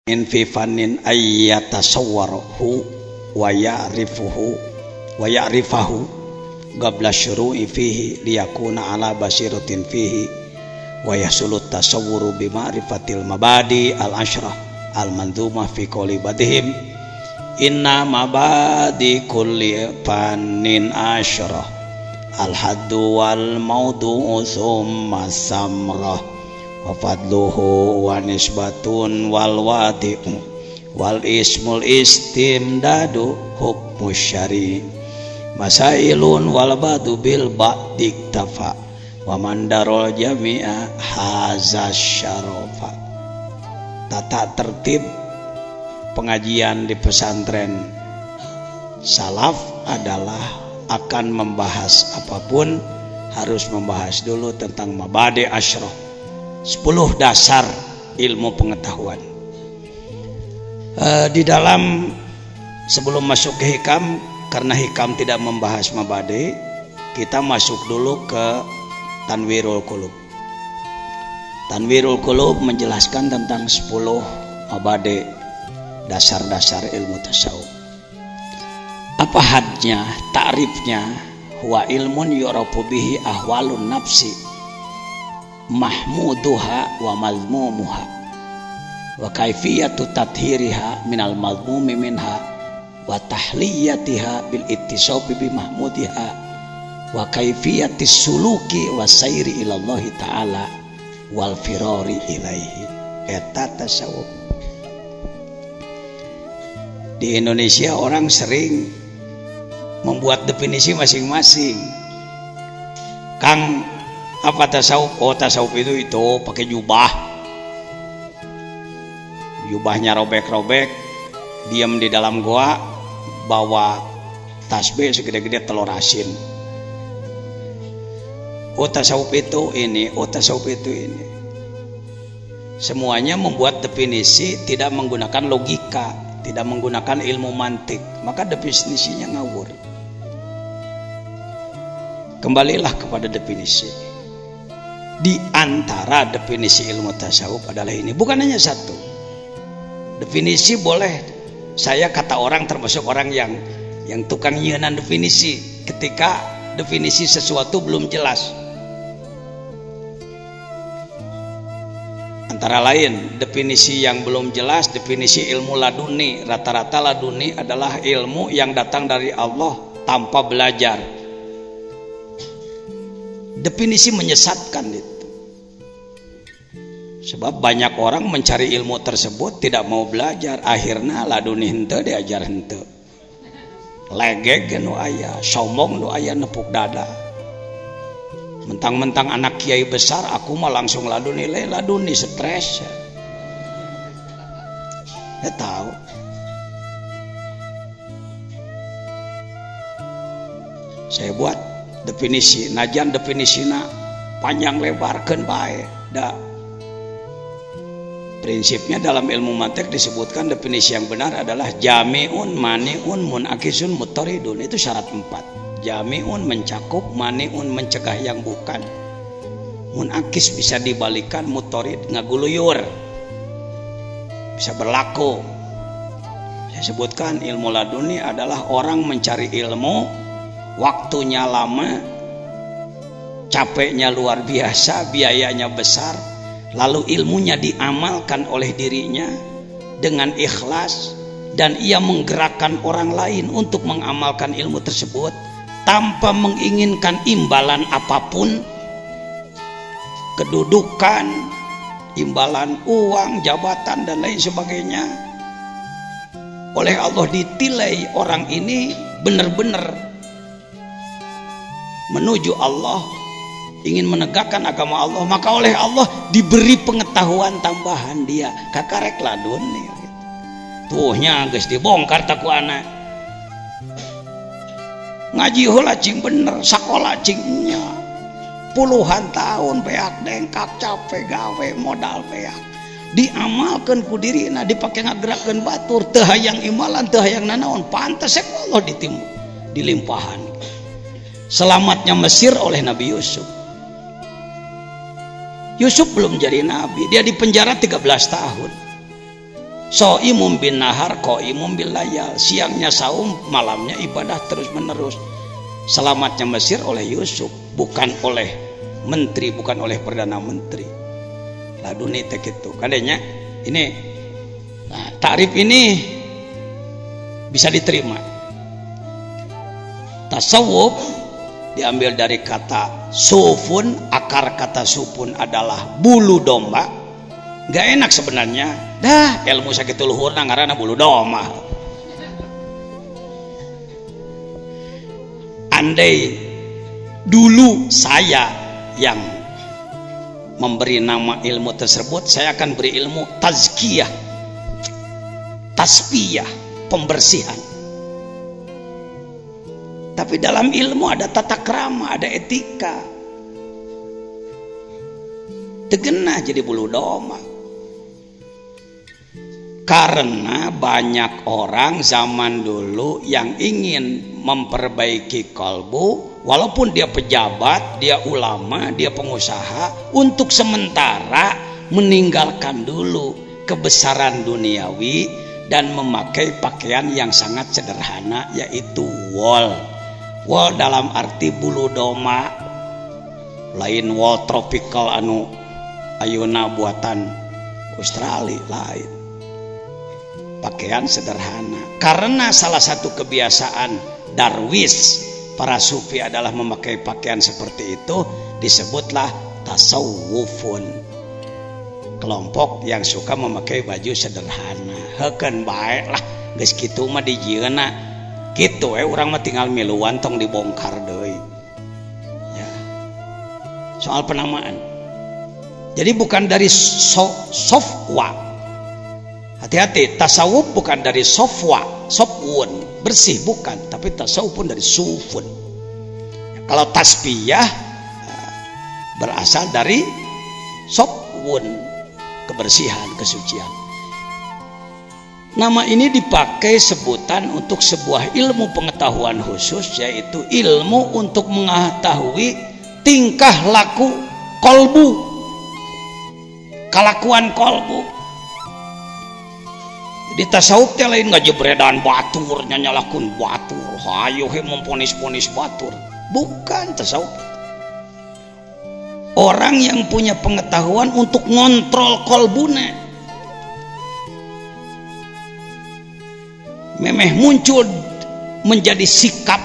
in fi fannin ayyatasawwarahu wa ya'rifahu qabla syuru'i fihi liyakuna ala basiratin fihi wa yasulut tasawwuru bi ma'rifatil mabadi al asyrah al mandhumah fi qouli badihim inna mabadi kulli fannin asyrah al haddu wal maudu'u thumma samrah wa fadluhu wa nisbatun wal wadi'u wal ismul istimdadu hukmu syari masailun wal badu bil ba'dik tafa wa mandarul jami'a hazas syarafa. Tata tertib pengajian di pesantren salaf adalah akan membahas apapun harus membahas dulu tentang mabadi asyrah, 10 dasar ilmu pengetahuan. Di dalam sebelum masuk ke hikam, karena hikam tidak membahas mabadi, kita masuk dulu ke Tanwirul Qulub. Tanwirul Qulub menjelaskan tentang 10 mabadi, dasar-dasar ilmu tasawuf. Apa hadnya, ta'rifnya? Huwa ilmun yurafu bihi ahwalun nafsi mahmuduha wa mazmumuha wa kaifiyatu tathhiriha minal mazmumi minha wa tahliyatiha bil ittisabi bi mahmudiha wa kaifiyatis suluki wa sayri ilallah ta'ala wal firari ilaihi. Eta tasawuf. Di Indonesia orang sering membuat definisi masing-masing. Kang, apa tasawuf? Oh, tasawuf itu pakai jubah. Jubahnya robek-robek, diam di dalam goa, bawa tasbih segede-gede telur asin. Oh, tasawuf itu ini, oh tasawuf itu ini. Semuanya membuat definisi tidak menggunakan logika, tidak menggunakan ilmu mantik, maka definisinya ngawur. Kembalilah kepada definisi. Di antara definisi ilmu tasawuf adalah ini, bukan hanya satu. Definisi boleh, saya kata orang termasuk orang yang tukang nyeunaan definisi ketika definisi sesuatu belum jelas. Antara lain definisi yang belum jelas, definisi ilmu laduni. Rata-rata laduni adalah ilmu yang datang dari Allah tanpa belajar. Definisi menyesatkan itu. Sebab banyak orang mencari ilmu tersebut tidak mau belajar, akhirnya laduni henteu diajar henteu. Legeg nu aya, sombong nu aya nepuk dada. Mentang-mentang anak kiai besar, aku mah langsung laduni stres. Ya tahu. Saya buat definisi, najan definisina panjang lebarkeun bae. Da. Prinsipnya dalam ilmu mantik disebutkan definisi yang benar adalah jami'un, mani'un, munakisun, mutaridun. Itu syarat 4. Jami'un mencakup, mani'un mencegah yang bukan, munakis bisa dibalikan, mutarid ngaguluyur, bisa berlaku. Saya sebutkan ilmu laduni adalah orang mencari ilmu, waktunya lama, capeknya luar biasa, biayanya besar, lalu ilmunya diamalkan oleh dirinya dengan ikhlas, dan ia menggerakkan orang lain untuk mengamalkan ilmu tersebut tanpa menginginkan imbalan apapun, kedudukan, imbalan uang, jabatan, dan lain sebagainya. Oleh Allah ditilai orang ini benar-benar menuju Allah, ingin menegakkan agama Allah, maka oleh Allah diberi pengetahuan tambahan. Dia kakarek ladun nih gitu. Tuhnya geus dibongkar taku anak ngaji heula cing bener, sakola cingnya puluhan tahun beak dengkak capek gawe modal beak diamalkan ku dirina, dipake ngagerakeun batur, teu hayang imalan, teu hayang nanaon, pantes Allah dilimpahan. Selamatnya Mesir oleh Nabi Yusuf. Yusuf belum jadi nabi, dia dipenjara 13 tahun. Shaimum bin nahar qaimum bil layal, siangnya saum, malamnya ibadah terus menerus. Selamatnya Mesir oleh Yusuf, bukan oleh menteri, bukan oleh perdana menteri. Lalu nih teh gitu kadenya ini. Nah, takrif ini bisa diterima. Tasawuf diambil dari kata sufun, akar kata sufun adalah bulu domba. Gak enak sebenarnya, dah ilmu sakit luhurna ngaranna bulu domba. Andai dulu saya yang memberi nama ilmu tersebut, saya akan beri ilmu tazkiyah, tasfiyah, pembersihan. Tapi dalam ilmu ada tata krama, ada etika. Tegenah jadi bulu domba. Karena banyak orang zaman dulu yang ingin memperbaiki kalbu, walaupun dia pejabat, dia ulama, dia pengusaha, untuk sementara meninggalkan dulu kebesaran duniawi dan memakai pakaian yang sangat sederhana, yaitu wol. Wol dalam arti bulu domba, lain wol tropical anu ayeuna buatan Australia, lain. Pakaian sederhana. Karena salah satu kebiasaan darwis para sufi adalah memakai pakaian seperti itu, disebutlah tasawufun, kelompok yang suka memakai baju sederhana. Heukeun bae lah geus kitu mah dijieuna kitu urang mah tinggal miluan tong dibongkar deui ya. Soal penamaan, jadi bukan dari sofwa. Hati-hati, tasawuf bukan dari sofwa, sofwun, bersih bukan, tapi tasawuf pun dari sufun. Kalau tasbiyah berasal dari sofwun, kebersihan, kesucian. Nama ini dipakai sebutan untuk sebuah ilmu pengetahuan khusus, yaitu ilmu untuk mengetahui tingkah laku kolbu, kelakuan kolbu. Di tasawuf teh lain ngajebredan batur, nyalakeun batur, hayu he memponis-ponis batur. Bukan tasawuf. Orang yang punya pengetahuan untuk ngontrol kolbuna. Memeh muncul menjadi sikap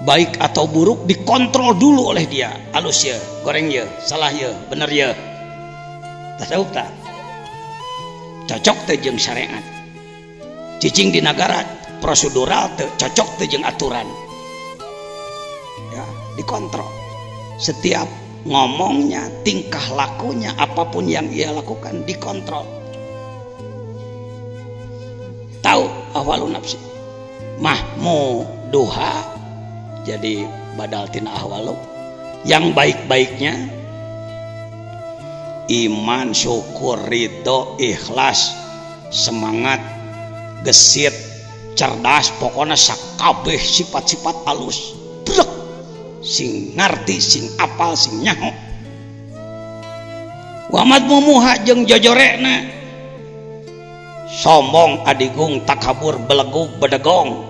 baik atau buruk dikontrol dulu oleh dia. Alus ya, goreng ya, salah ya, bener ya. Tasawuf tak? Cocok teh jeung syariat, cicing di negara prosedural teh cocok teh jeung aturan ya, dikontrol setiap ngomongnya, tingkah lakunya, apapun yang ia lakukan dikontrol. Tahu ahwalun nafsi mahmuduha, jadi badal tina ahwalu yang baik-baiknya iman, syukur, ridho, ikhlas, semangat, gesit, cerdas, pokoknya sakabeh sifat-sifat alus. Brek, sing ngarti, sing apal, sing nyaho. Wamat mumuha jeung jojorekna, sombong, adigung, takabur, belegug, bedegong,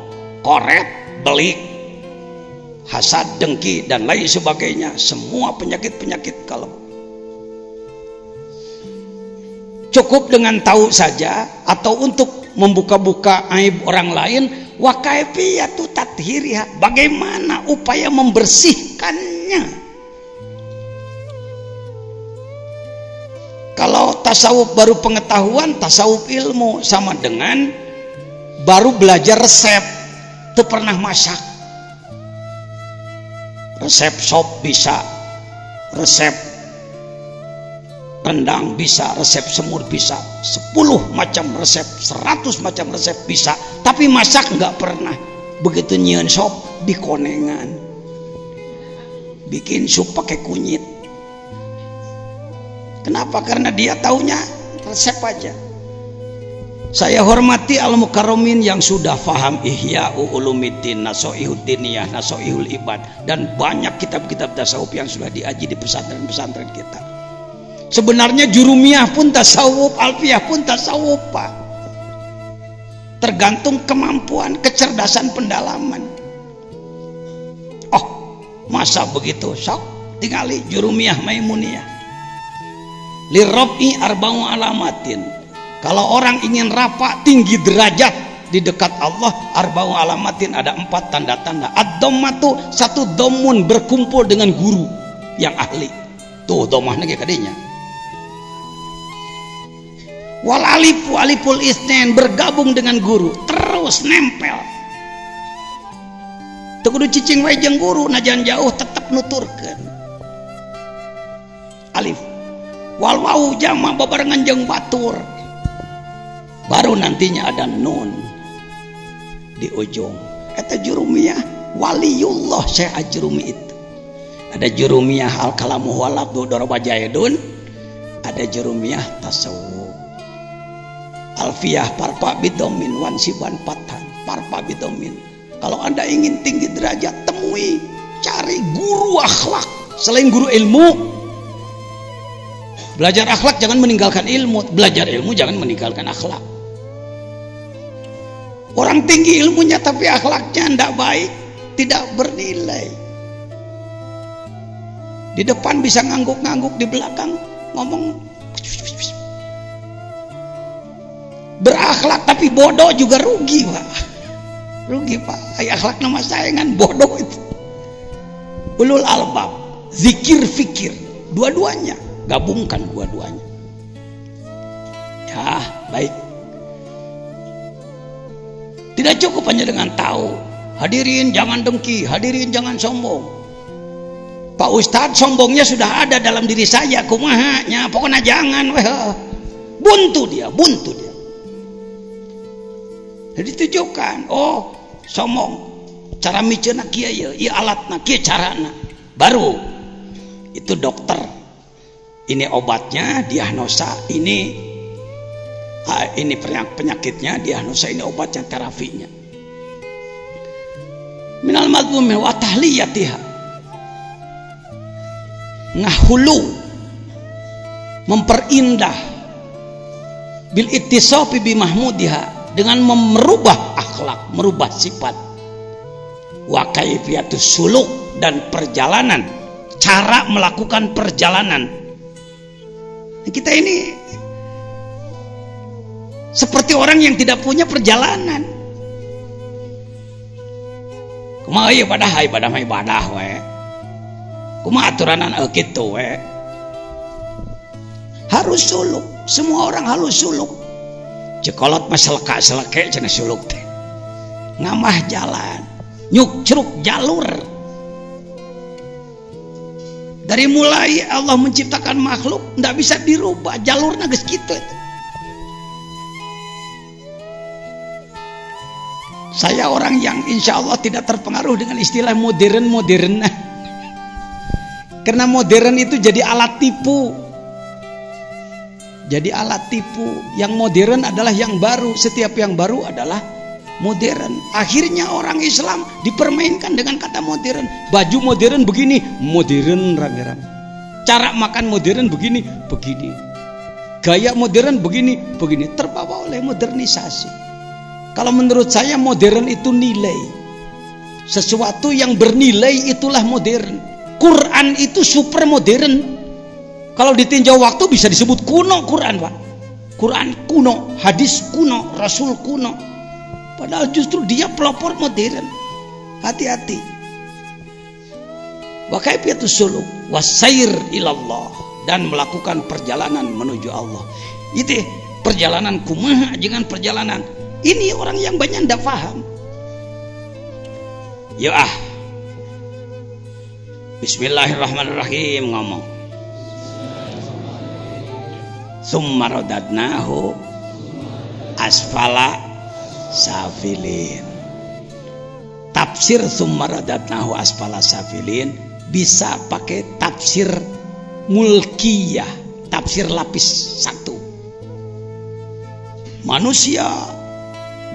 koret, belik, hasad, dengki, dan lain sebagainya. Semua penyakit-penyakit kalbu. Cukup dengan tahu saja atau untuk membuka-buka aib orang lain, wa kaifiyatu tathhiriha, bagaimana upaya membersihkannya. Kalau tasawuf baru pengetahuan, tasawuf ilmu, sama dengan baru belajar resep, tuh pernah masak. Resep sop bisa, resep rendang bisa, resep semur bisa, 10 macam resep, 100 macam resep bisa, tapi masak nggak pernah. Begitu nyieun sop dikonengan, bikin sup pakai kunyit. Kenapa? Karena dia taunya resep aja. Saya hormati al-mukarramin yang sudah faham Ihya'u Ulumiddin, Nasoihud Diniyah, Nasoihul Ibad, dan banyak kitab-kitab tasawuf yang sudah diaji di pesantren-pesantren kita. Sebenarnya jurumiyah pun tasawuf, alfiyah pun tasawuf, Pak. Tergantung kemampuan, kecerdasan pendalaman. Oh, masa begitu? Sok tinggali jurumiyah maimuniyah. Lirab'i arba'u alamatin. Kalau orang ingin rapat tinggi derajat di dekat Allah, arba'u alamatin, ada 4 tanda-tanda. Ad-dhammatu, satu dhammun, berkumpul dengan guru yang ahli. Tuh dhammahna ge kadinya. Wal alifu aliful isnen, bergabung dengan guru, terus nempel. Teu kudu cicing wae jeung guru, najan jauh tetep nuturkeun. Alif. Wal wau jama babarengan jeung batur. Baru nantinya ada nun di ujung. Eta jurumiyah waliullah Syekh Ajrumi itu. Ada jurumiyah al kalamu wal lafdhu daraba jaidun, ada jurumiyah tasawuf. Alfiyah parpa bidomin wansiban patan parpa bidomin. Kalau Anda ingin tinggi derajat, temui, cari guru akhlak selain guru ilmu. Belajar akhlak jangan meninggalkan ilmu, belajar ilmu jangan meninggalkan akhlak. Orang tinggi ilmunya tapi akhlaknya tidak baik, tidak bernilai. Di depan bisa ngangguk-ngangguk, di belakang ngomong berakhlak tapi bodoh juga rugi, Pak. Rugi, Pak. Akhlak nama sayangan bodoh itu. Ulul albab, zikir fikir, dua-duanya, gabungkan dua-duanya. Ya, baik. Tidak cukup hanya dengan tahu. Hadirin jangan dengki, hadirin jangan sombong. Pak Ustadz, sombongnya sudah ada dalam diri saya, kumahanya, pokoknya jangan, buntu dia. Jadi tunjukkan, oh sombong, cara micena kieu ye, ieu alatna kieu carana. Baru itu dokter. Ini obatnya, diagnosa, ini penyakitnya, diagnosa, ini obatnya, terapinya. Minal madhumi wa tahliyatiha. Ngahulu, memperindah, bil ittisafi bi mahmudiha, dengan merubah akhlak, merubah sifat. Wa kaifiyatus suluk, dan perjalanan, cara melakukan perjalanan. Kita ini seperti orang yang tidak punya perjalanan. Kumaha ieu ibadah mah ibadah we. Kumaha aturanan kitu we. Harus suluk, semua orang harus suluk. Cekolot mah seleka-seleke cenah suluk teh. Ngamah jalan, nyuk ceruk jalur. Dari mulai Allah menciptakan makhluk ndak bisa dirubah, jalurna geus kitu. Saya orang yang insya Allah tidak terpengaruh dengan istilah modern. Karena modern itu jadi alat tipu. Jadi alat tipu. Yang modern adalah yang baru. Setiap yang baru adalah modern. Akhirnya orang Islam dipermainkan dengan kata modern. Baju modern begini, modern rame-rame. Cara makan modern begini. Gaya modern begini. Terbawa oleh modernisasi. Kalau menurut saya modern itu nilai. Sesuatu yang bernilai itulah modern. Quran itu super modern. Kalau ditinjau waktu bisa disebut kuno Quran, Pak. Quran kuno, hadis kuno, Rasul kuno. Padahal justru dia pelopor modern. Hati-hati. Wa kaifiyatus suluk wasair ilallah, dan melakukan perjalanan menuju Allah. Itu perjalanan kumaha dengan perjalanan. Ini orang yang banyak tidak paham. Ya Bismillahirrahmanirrahim ngomong. Tsumma radadnahu asfala safilin. Tafsir tsumma radadnahu asfala safilin bisa pakai tafsir mulkiyah, tafsir lapis 1. Manusia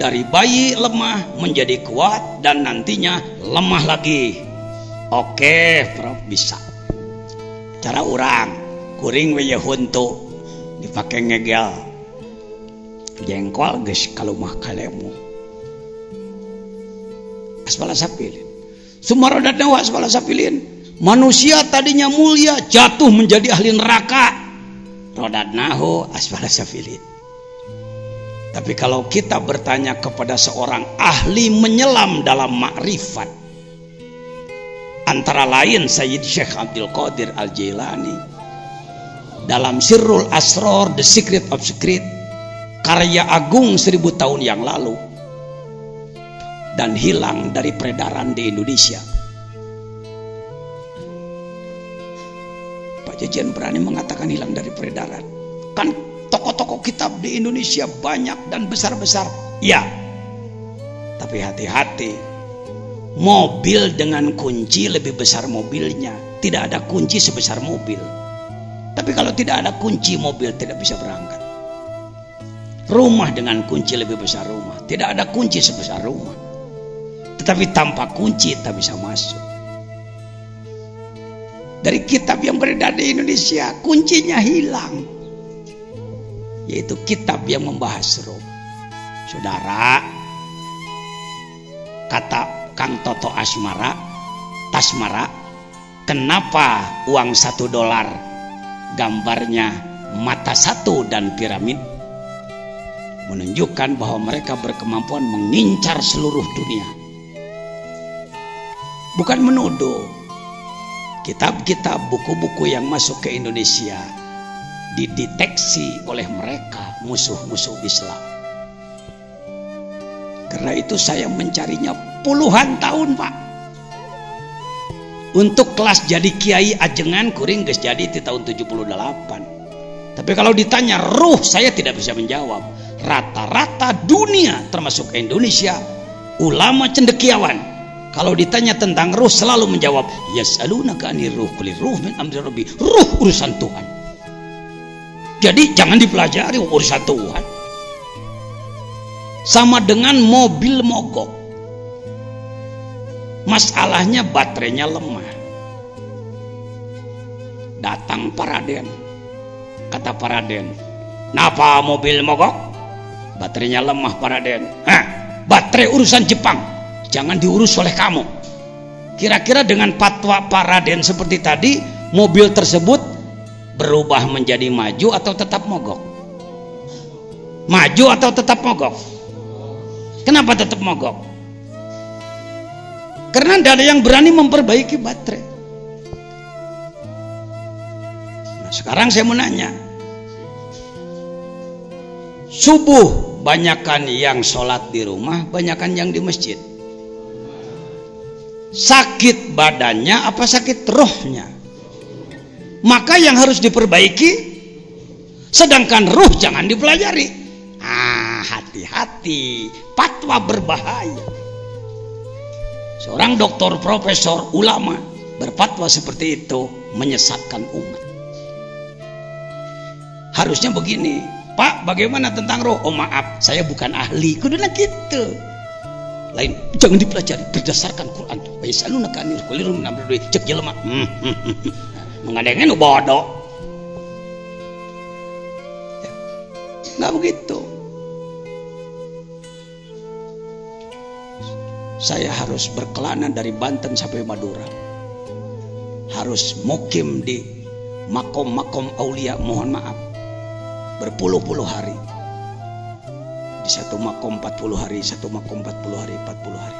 dari bayi lemah menjadi kuat dan nantinya lemah lagi. Oke, Prof, bisa. Cara orang kuring we huntu dipake ngegel jengkol geus kalumah kalemu asbala sapilin sumarodatna wa asbala sapilin manusia tadinya mulia jatuh menjadi ahli neraka rodatnahu asbala sapilin. Tapi kalau kita bertanya kepada seorang ahli menyelam dalam makrifat, antara lain Sayyid Syekh Abdul Qadir Al-Jailani dalam Sirrul Asrar, The Secret of Secret, karya agung 1000 tahun yang lalu dan hilang dari peredaran di Indonesia. Pak Jajan berani mengatakan hilang dari peredaran. Kan tokoh-tokoh kitab di Indonesia banyak dan besar-besar. Ya. Tapi hati-hati. Mobil dengan kunci lebih besar mobilnya. Tidak ada kunci sebesar mobil. Tapi kalau tidak ada kunci, mobil tidak bisa berangkat. Rumah dengan kunci lebih besar rumah. Tidak ada kunci sebesar rumah. Tetapi tanpa kunci tak bisa masuk. Dari kitab yang beredar di Indonesia, kuncinya hilang. Yaitu kitab yang membahas roh. Saudara, kata Kang Toto Tasmara, kenapa uang $1 gambarnya mata satu dan piramid? Menunjukkan bahwa mereka berkemampuan mengincar seluruh dunia. Bukan menuduh. Kitab-kitab, buku-buku yang masuk ke Indonesia dideteksi oleh mereka musuh-musuh Islam. Karena itu saya mencarinya puluhan tahun, Pak. Untuk kelas jadi kiai ajengan kuring geus jadi di tahun 78. Tapi kalau ditanya ruh, saya tidak bisa menjawab. Rata-rata dunia termasuk Indonesia ulama cendekiawan kalau ditanya tentang ruh selalu menjawab yas'alunaka 'anir ruh qul ruh min amri rabbi. Ruh urusan Tuhan. Jadi jangan dipelajari urusan Tuhan. Sama dengan mobil mogok. Masalahnya baterainya lemah. Datang Paraden. Kata Paraden, "Napa mobil mogok?" Baterainya lemah, Paraden. Baterai urusan Jepang. Jangan diurus oleh kamu. Kira-kira dengan fatwa Paraden seperti tadi, mobil tersebut berubah menjadi maju atau tetap mogok? Maju atau tetap mogok? Kenapa tetap mogok? Karena tidak ada yang berani memperbaiki baterai. Nah, sekarang saya mau nanya, subuh banyakan yang sholat di rumah, banyakan yang di masjid. Sakit badannya apa sakit rohnya? Maka yang harus diperbaiki, sedangkan ruh jangan dipelajari. Hati-hati, fatwa berbahaya. Seorang doktor, profesor, ulama berfatwa seperti itu menyesatkan umat. Harusnya begini, Pak, bagaimana tentang roh? Oh maaf, saya bukan ahli. Kudunya gitu. Lain, jangan dipelajari berdasarkan Quran. Yasalunaka 'anil qul ruh min amri rabbi. Cek jelema. Mengadengin bodoh. Nggak begitu. Saya harus berkelana dari Banten sampai Madura. Harus mukim di makom-makom aulia, mohon maaf, berpuluh-puluh hari. Di satu makom 40 hari, satu makom 40 hari, 40 hari.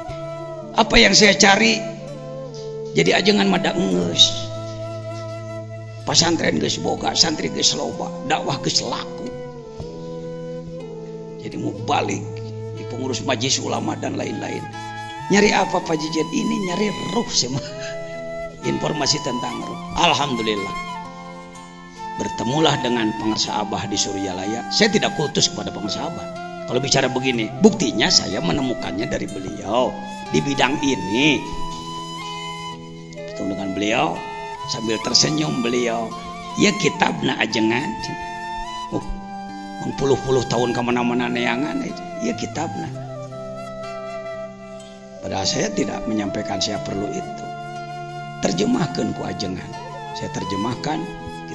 Apa yang saya cari? Jadi ajengan mada ngeus. Pasantren geus boga, santri geus loba, dakwah geus laku. Jadi mau balik di pengurus majelis ulama dan lain-lain. Nyari apa Pak Jijen? Ini nyari ruh semua. Informasi tentang ruh. Alhamdulillah. Bertemulah dengan pengarsa Abah di Suryalaya. Saya tidak kutus kepada pengarsa Abah. Kalau bicara begini, buktinya saya menemukannya dari beliau di bidang ini. Bertemu dengan beliau sambil tersenyum beliau. Ya kitabna ajengan. Puluh-puluh tahun kemana-mana neangan. Ya kitabna. Padahal saya tidak menyampaikan saya perlu itu. Terjemahkan ku ajengan. Saya terjemahkan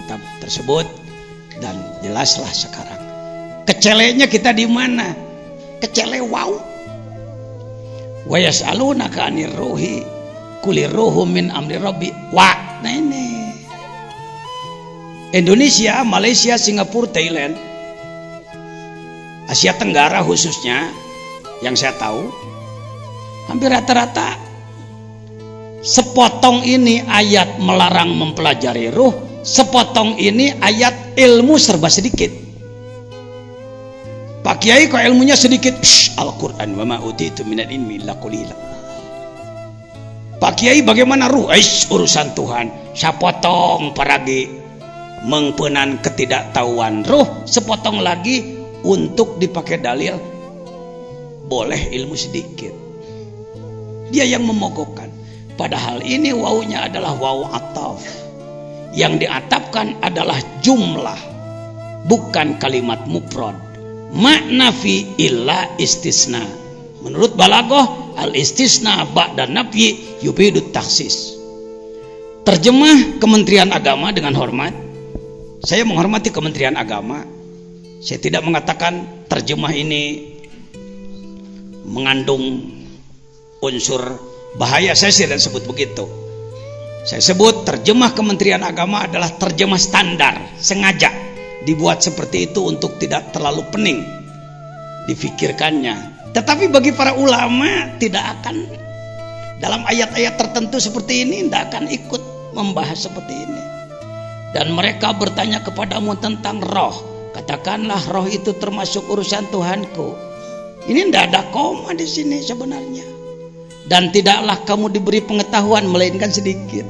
kitab tersebut. Dan jelaslah sekarang kecelenya kita di mana? Kecele wow. Wa yas'alunaka 'anir ruhi qulir ruhu min amri rabbi. Wah, nah ini Indonesia, Malaysia, Singapura, Thailand, Asia Tenggara khususnya, yang saya tahu hampir rata-rata sepotong ini ayat melarang mempelajari ruh, sepotong ini ayat ilmu serba sedikit. Pak Kiai kok ilmunya sedikit? Al-Quran wa ma utitu minal ilmi illa qalila. Pak Kiai bagaimana ruh? Urusan Tuhan. Sapotong paragi mengpenan ketidaktahuan ruh, sepotong lagi untuk dipakai dalil boleh ilmu sedikit. Dia yang memogokkan. Padahal ini wawunya adalah wawu ataf. Yang diatapkan adalah jumlah, bukan kalimat mufrad. Makna fi illa istisna. Menurut balaghah, al istisna ba'da nafyi yufidut takhsis. Terjemah Kementerian Agama dengan hormat. Saya menghormati Kementerian Agama. Saya tidak mengatakan terjemah ini mengandung unsur bahaya. Saya tidak sebut begitu. Saya sebut terjemah Kementerian Agama adalah terjemah standar, sengaja dibuat seperti itu untuk tidak terlalu pening difikirkannya. Tetapi bagi para ulama tidak akan dalam ayat-ayat tertentu seperti ini tidak akan ikut membahas seperti ini. Dan mereka bertanya kepadamu tentang roh, katakanlah roh itu termasuk urusan Tuhanku. Ini tidak ada koma di sini sebenarnya. Dan tidaklah kamu diberi pengetahuan melainkan sedikit.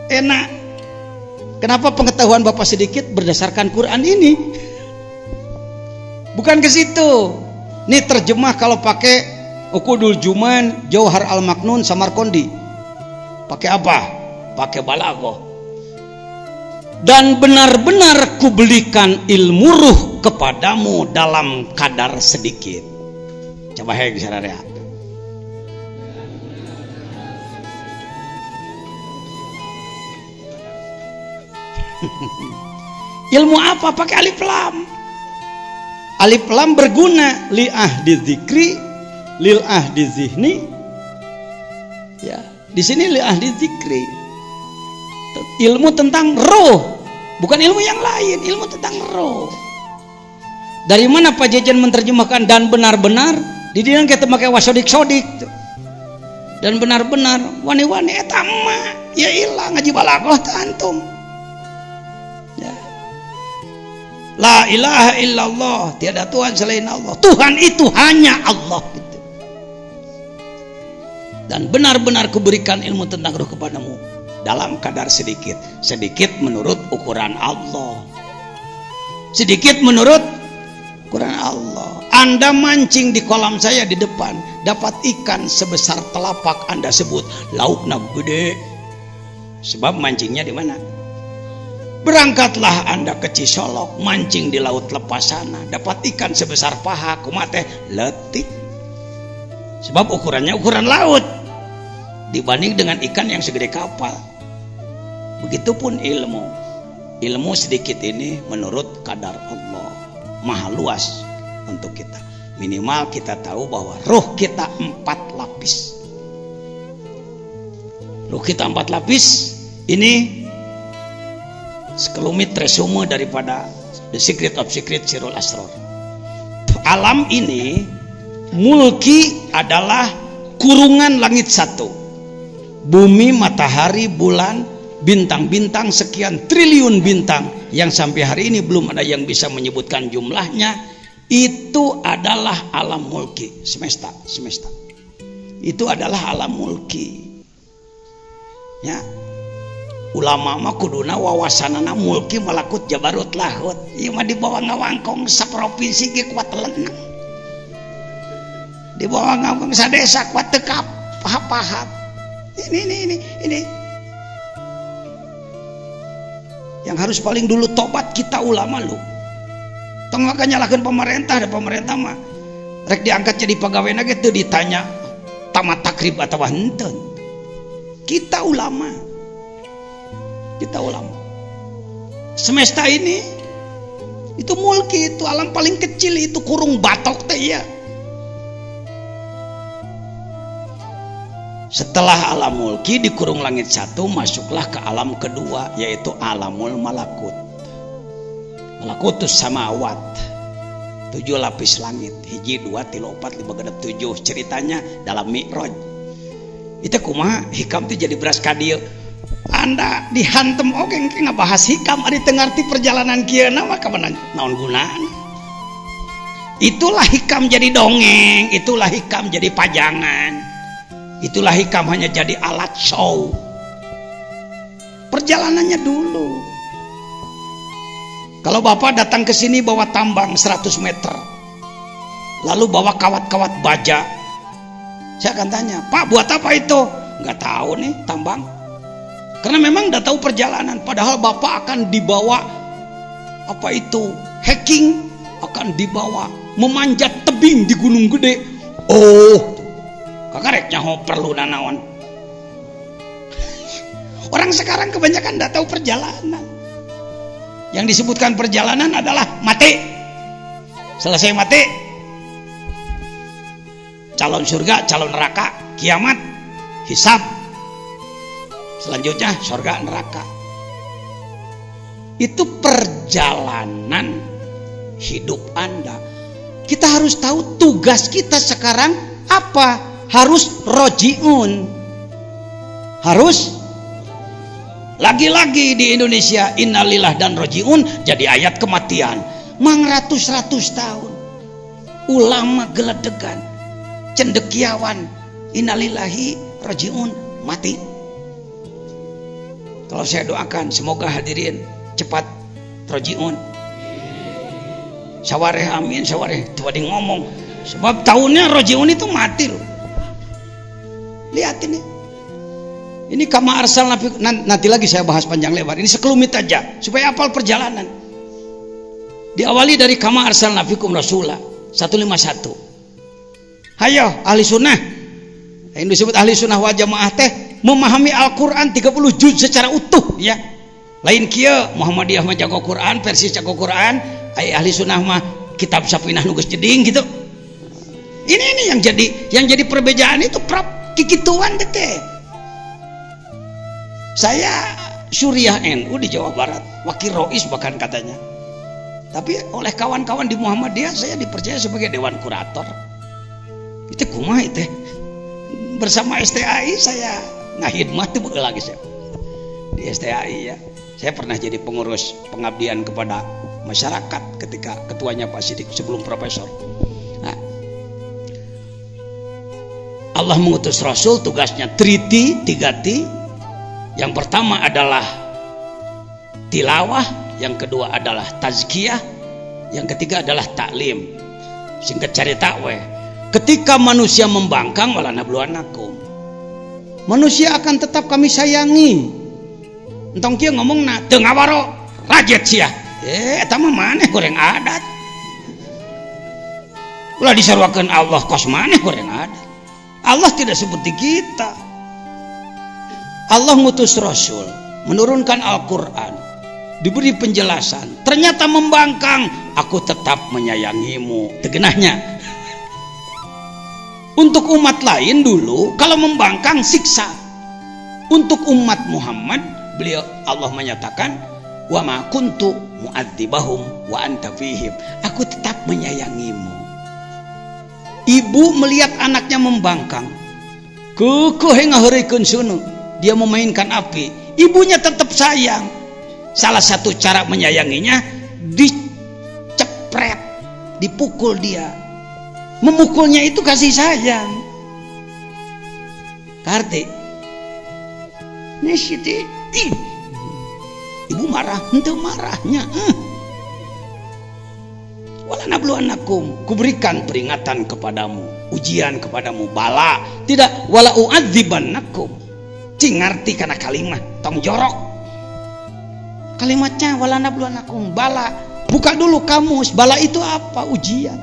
Enak. Kenapa pengetahuan Bapak sedikit? Berdasarkan Quran ini. Bukan ke situ. Ini terjemah kalau pakai Uqudul Juman, Jauhar Al-Maknun, Samarqandi. Pakai apa? Pakai balaghah. Dan benar-benar kubelikan ilmu ruh kepadamu dalam kadar sedikit. Coba hei sararea. Ilmu apa? Pakai alif lam. Alif lam berguna li ahdi dzikri lil ahdi zihni. Ya, di sini li ahdi dzikri. Ilmu tentang roh, bukan ilmu yang lain, ilmu tentang roh. Dari mana Pak Jejen menerjemahkan dan benar-benar? Di dinan kita pakai wasodik-sodik. Dan benar-benar wani-wani eta mah ya ilang ngaji balaghah teh antum. La ilaha illallah, tiada Tuhan selain Allah. Tuhan itu hanya Allah gitu. Dan benar-benar kuberikan ilmu tentang roh kepadamu dalam kadar sedikit. Sedikit menurut ukuran Allah. Sedikit menurut ukuran Allah. Anda mancing di kolam saya di depan, dapat ikan sebesar telapak, Anda sebut laukna gede. Sebab mancingnya di mana? Berangkatlah Anda ke Cisolok, mancing di laut lepas sana, dapat ikan sebesar paha, kumateh letik. Sebab ukurannya ukuran laut dibanding dengan ikan yang segede kapal. Begitupun ilmu. Ilmu sedikit ini menurut kadar Allah, maha luas untuk kita. Minimal kita tahu bahwa ruh kita 4 lapis. Ruh kita 4 lapis. Ini sekelumit resume daripada The Secret of Secret Sirul Asror. Alam ini mulki adalah kurungan langit 1, bumi, matahari, bulan, bintang-bintang, sekian triliun bintang yang sampai hari ini belum ada yang bisa menyebutkan jumlahnya. Itu adalah alam mulki, semesta. Itu adalah alam mulki. Ya. Ulama mah kuduna wawasanana mulki malakut jabarut lahut. Ieu mah di bawah ngawangkong saprovinsi ge kuat lenang. Di bawah ngawangkong sadesa kuat tekap paham. Ini. Yang harus paling dulu tobat kita ulama lu. Tong maka nyalahkeun pemerintah, da pemerintah mah rek diangkat jadi pegawaina ge teu ditanya tamat takrib atawa henteu. Kita ulama. semesta ini. Itu mulki, itu alam paling kecil, itu kurung batok teh ya. Setelah alam mulki di kurung langit satu, masuklah ke alam kedua, yaitu alamul malakut. Malakutus samawat, 7 lapis langit, 1, 2, 3, 4, 5, 6, 7. Ceritanya dalam Mi'raj. Itu kumaha hikam itu jadi beras kadieu. Anda dihantem oke ngabahas hikam ari teu ngarti perjalanan kieu mah kapan naon gunana. Itulah hikam jadi dongeng, itulah hikam jadi pajangan. Itulah hikam hanya jadi alat show. Perjalanannya dulu. Kalau Bapak datang ke sini bawa tambang 100 meter, lalu bawa kawat-kawat baja, saya akan tanya, Pak buat apa itu? Nggak tahu nih, tambang. Karena memang nggak tahu perjalanan. Padahal Bapak akan dibawa apa itu? Hacking, akan dibawa memanjat tebing di Gunung Gede. Oh, kakak nyaho perlu nanaon. Orang sekarang kebanyakan tidak tahu perjalanan. Yang disebutkan perjalanan adalah mati. Selesai mati, calon surga, calon neraka, kiamat, hisab. Selanjutnya surga, neraka. Itu perjalanan hidup Anda. Kita harus tahu tugas kita sekarang apa. Harus rojiun, harus lagi-lagi di Indonesia innalillah dan rojiun jadi ayat kematian. Mang ratus-ratus tahun ulama geledegan cendekiawan innalillahi rojiun mati. Kalau saya doakan semoga hadirin cepat rojiun. Sawareh amin, sawareh coba di ngomong. Sebab tahunnya rojiun itu mati loh. Lihat ini kama arsalna nanti lagi saya bahas panjang lebar. Ini sekelumit aja supaya hafal perjalanan. Diawali dari kama arsalna fikum rasulah 151. Hayo ahli sunnah. Yang disebut ahli sunnah wal jamaah teh memahami Al-Qur'an 30 juz secara utuh ya. Lain kieu Muhammadiyah mah jago Quran, versi jago Quran, ahli sunnah mah kitab Safinah nu geus jeding gitu. Ini yang jadi perbedaan itu kikituan teh. Saya Suriah NU di Jawa Barat, wakil Rois bahkan katanya. Tapi oleh kawan-kawan di Muhammadiyah saya dipercaya sebagai dewan kurator. Itu kumaha itu. Bersama STAI saya ngahidmat tuh lagi saya. Di STAI ya. Saya pernah jadi pengurus pengabdian kepada masyarakat ketika ketuanya Pak Sidik sebelum profesor. Nah, Allah mengutus Rasul, tugasnya 3T. Yang pertama adalah tilawah, yang kedua adalah tazkiyah, yang ketiga adalah taklim. Singkat cerita ketika manusia membangkang wala nabluwanakum, manusia akan tetap kami sayangi. Entong kieu ngomongna teu ngawaro rajet sia. Eta mah maneh goreng adat. Ulah disaruakeun Allah kos maneh goreng adat. Allah tidak seperti kita. Allah ngutus Rasul, menurunkan Al-Quran, diberi penjelasan. Ternyata membangkang, aku tetap menyayangimu. Tegenahnya. Untuk umat lain dulu, kalau membangkang siksa. Untuk umat Muhammad, beliau Allah menyatakan, wa ma kuntu mu'adzibahum wa anta fihim. Aku tetap menyayangimu. Ibu melihat anaknya membangkang, kekeh ngaheureukeun seuneu. Dia memainkan api, ibunya tetap sayang. Salah satu cara menyayanginya dicepret, dipukul dia. Memukulnya itu kasih sayang. Karti ini siti, ibu marah, henteu marahnya. Wala nabluwanakum, kuberikan peringatan kepadamu, ujian kepadamu, bala. Tidak wala u'adzibannakum. Cing ngerti karena kalimat tong jorok. Kalimatnya wala nabluwanakum, bala. Buka dulu kamus, bala itu apa? Ujian.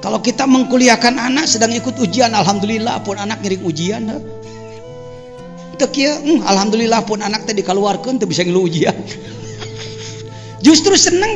Kalau kita mengkuliahkan anak sedang ikut ujian, alhamdulillah pun anak ngiring ujian. teu kieu alhamdulillah pun anak teh dikaluarkeun teu bisa ngilu ujian. Justru seneng